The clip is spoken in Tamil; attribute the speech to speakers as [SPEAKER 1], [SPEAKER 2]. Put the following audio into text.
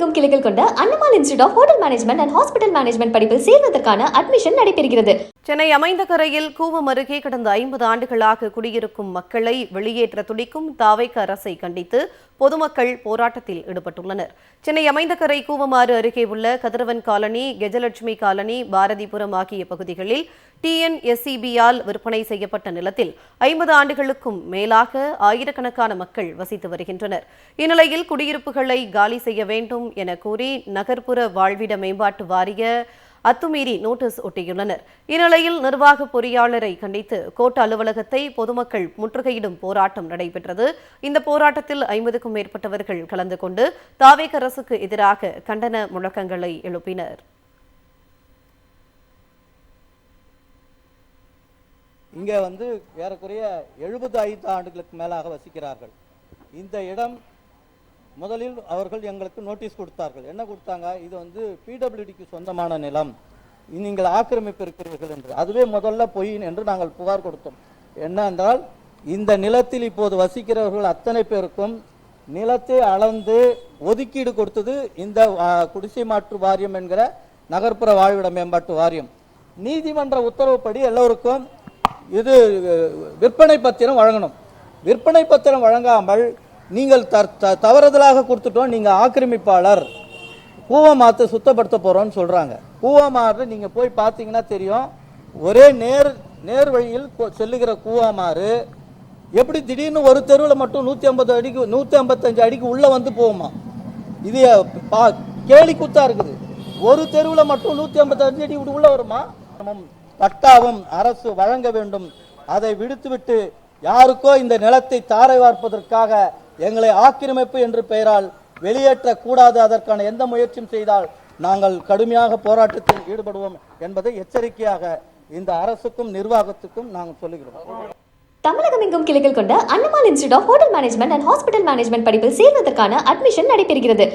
[SPEAKER 1] தமிழகமெங்கும் கிளைகள் கொண்ட அண்ணமால் institute of hotel management and hospital management படிப்பில் சேர்வதற்கான அட்மிஷன் நடைபெறுகிறது.
[SPEAKER 2] சென்னை அமைந்தகரையில் கூவம் அருகே கடந்த 50 ஆண்டுகளாக குடியிருக்கும் மக்களை வெளியேற்ற துடிக்கும் தாவேக அரசை கண்டித்து பொதுமக்கள் போராட்டத்தில் ஈடுபட்டுள்ளனர். சென்னை அமைந்தகரை கூவமாறு அருகே உள்ள கதிரவன் காலனி, கெஜலட்சுமி காலனி, பாரதிபுரம் ஆகிய பகுதிகளில் TNSEB-யால் விற்பனை செய்யப்பட்ட நிலத்தில் 50 ஆண்டுகளுக்கும் மேலாக ஆயிரக்கணக்கான மக்கள் வசித்து வருகின்றனர். இந்நிலையில் குடியிருப்புகளை காலி செய்ய வேண்டும் என கூறி நகர்ப்புற வாழ்விட மேம்பாட்டு வாரிய அத்துமீறி நோட்டீஸ் ஒட்டியுள்ளனர். இந்நிலையில் நிர்வாக பொறியாளரை கண்டித்து கோட்ட அலுவலகத்தை பொதுமக்கள் முற்றுகையிடும் போராட்டம் நடைபெற்றது. இந்த போராட்டத்தில் 50க்கும் மேற்பட்டவர்கள் கலந்து கொண்டு தாவேக அரசுக்கு எதிராக கண்டன முழக்கங்களை எழுப்பினர்.
[SPEAKER 3] இங்கே ஏறக்குறைய 75 ஆண்டுகளுக்கு மேலாக வசிக்கிறார்கள். இந்த இடம் முதலில் அவர்கள் எங்களுக்கு நோட்டீஸ் கொடுத்தார்கள். என்ன கொடுத்தாங்க? இது PWDக்கு சொந்தமான நிலம், நீங்கள் ஆக்கிரமிப்பு இருக்கிறீர்கள் என்று. அதுவே முதல்ல பொய் என்று நாங்கள் புகார் கொடுத்தோம். என்ன என்றால், இந்த நிலத்தில் இப்போது வசிக்கிறவர்கள் அத்தனை பேருக்கும் நிலத்தை அளந்து ஒதுக்கீடு கொடுத்தது இந்த குடிசை மாற்று வாரியம் என்கிற நகர்ப்புற வாழ்விட மேம்பாட்டு வாரியம். நீதிமன்ற உத்தரவுப்படி எல்லோருக்கும் இது விற்பனை பத்திரம் வழங்கணும். விற்பனை பத்திரம் வழங்காமல் நீங்கள் தவறுதலாக கொடுத்துட்டோம், நீங்கள் ஆக்கிரமிப்பாளர், கூவமாற்று சுத்தப்படுத்த போறோம்னு சொல்றாங்க. கூவமாறு நீங்க போய் பார்த்தீங்கன்னா தெரியும். ஒரே நேர் வழியில் செல்லுகிற கூவமாறு எப்படி திடீர்னு ஒரு தெருவில் மட்டும் 155 அடிக்கு உள்ள போகுமா? இது கேலி கூத்தா இருக்குது. ஒரு தெருவில் மட்டும் 155 அடி உள்ள வருமா? பட்டாவும் அரசு வழங்க வேண்டும். அதை விடுத்துவிட்டு யாருக்கோ இந்த நிலத்தை தாரை வார்ப்பதற்காக எங்களை ஆக்கிரமிப்பு என்று பெயரால் வெளியேற்றக்கூடாது. அதற்கான எந்த முயற்சியும் செய்தால் நாங்கள் கடுமையாக போராட்டத்தில் ஈடுபடுவோம் என்பதை எச்சரிக்கையாக இந்த அரசுக்கும் நிர்வாகத்துக்கும் நாங்கள் சொல்லுகிறோம்.
[SPEAKER 1] தமிழகமெங்கும் கிளைகள் கொண்ட அண்ணமால் institute of hotel management and hospital management படிப்பில் சேர்வதற்கான அட்மிஷன் நடைபெறுகிறது.